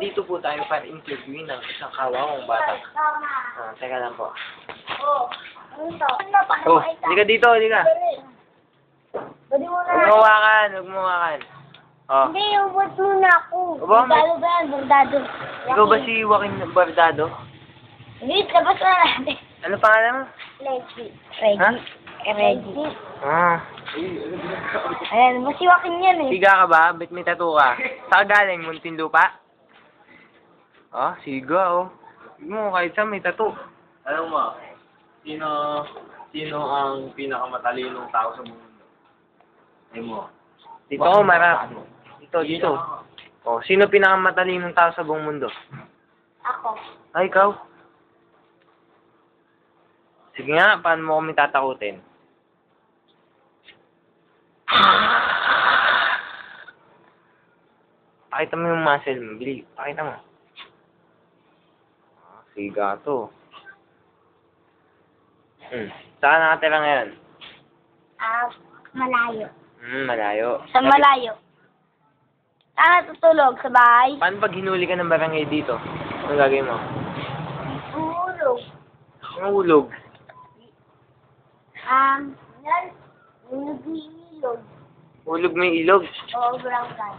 nandito po tayo para interviewin ng isang kawawang bata. Teka lang po. Oh, hindi ka dito, hindi ka. Huwag mo hawakan. Oh. Hindi, ubot muna ako. Aba, Bordado ba yan? Bordado. Ikaw ba si Joaquin Bordado? Hindi, labas na natin. Ano pangalan mo? Reggie. Ha? Reggie. Ah. Ayan, masiwakin yan eh. Siga ka ba? Ba't may tattoo ka? Saan galing? Muntinlupa? Oh, siga oh. Sige mo, kahit saan may tattoo. Alam mo, sino ang pinakamatalinong tao sa mundo? Ay mo. Dito ako, marap. Dito. Oh, sino pinakamatalinong tao sa buong mundo? Ako. Ay, ikaw. Sige nga, paano mo kami tatakutin? Pakita mo yung muscle mo. Bili, pakita mo. Siga to. Saan nakatira ngayon? Malayo. Malayo. Sa malayo. Saan natutulog? Sa bahay? Paano pag hinuli ka ng barangay dito? Anong gagawin mo? Ulog. Mahulog. Yan. Ulog. Hulog mo yung ilog. Oo, barangay.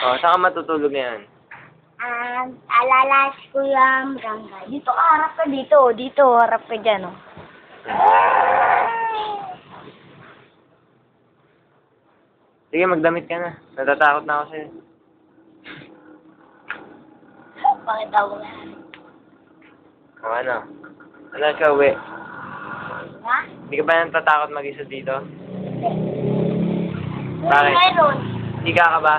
Oh, saan ka matutulog ngayon? Alalas ko yung barangay. Dito ka, harap ka dito. Dito, harap ka dyan, oh. Sige, magdamit ka na. Natatakot na ako sa'yo. Bakit ako na? O ano? Ano ka, uwi? Ha? Hindi ka ba natatakot mag-isa dito? Hindi. Bakit? Meron. Siga ka ba?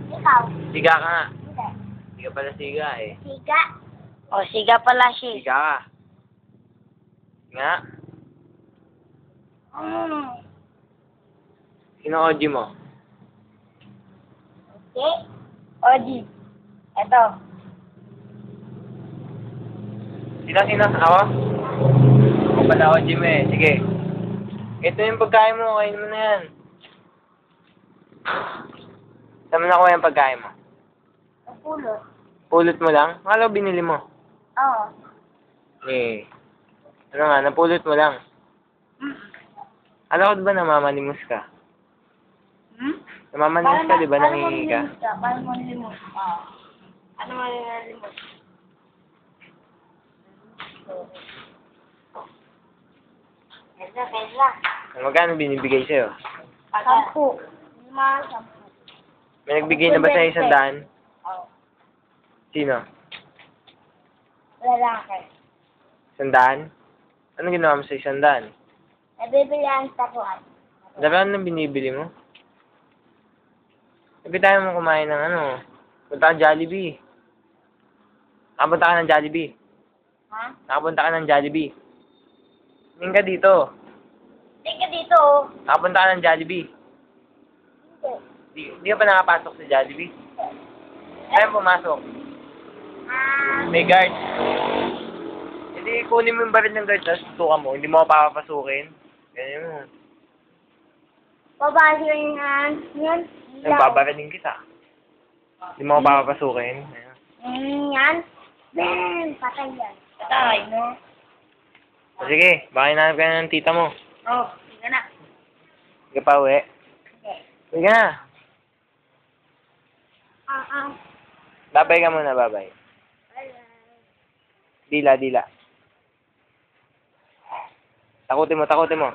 Ikaw. Siga ka nga. Hindi. Hindi ka pala siga eh. Siga. O, siga pala siya. Siga ka. Nga? Sino OG mo? Okay. Oji. Eto. Sino? Ako? Ako pala OG mo eh. Sige. Ito yung pagkain mo. Kain mo na yan. Saan mo nakuha yung pagkain mo? Napulot. Pulot mo lang? Akala ko binili mo. Oo. Eh. Ano nga, napulot mo lang. Alam ko ba namamalimos ka? Namamalimos ka, di ba? Nangihingi ka? Paano manilimos? Oo. Ano manilimos? Kesa. Magkano binibigay sa'yo? 10. 5, 10. May nagbigay na ba sa'yo 100? Oo. Sino? Lalaki. 100? Anong ginawa mo sa 100? Nabibili ang tapuan. Dapat ano binibili mo? Sabi tayo mo kumain ng ano, punta ka Jollibee. Nakapunta ka ng Jollibee. Ha? Nakapunta ka ng Jollibee. Tingin ka dito. Tika dito. Nakapunta ka ng Jollibee. Di ka pa nakapasok sa Jollibee? Kaya pumasok. May guard. Hindi, kunin mo yung baril ng guard, tapos tutukan mo. Hindi mo ka papapasukin. Ganyan mo. Pabali yan. Yan. Nagbabarilin kita. Hindi mo ka papapasukin. Yan. Ben, patay yan. Patay, no? O sige, baka hinanap ka na ng tita mo. Oh, sige na. Sige pa uwi. Sige na. Babay ka muna, babay. Dila. Takutin mo.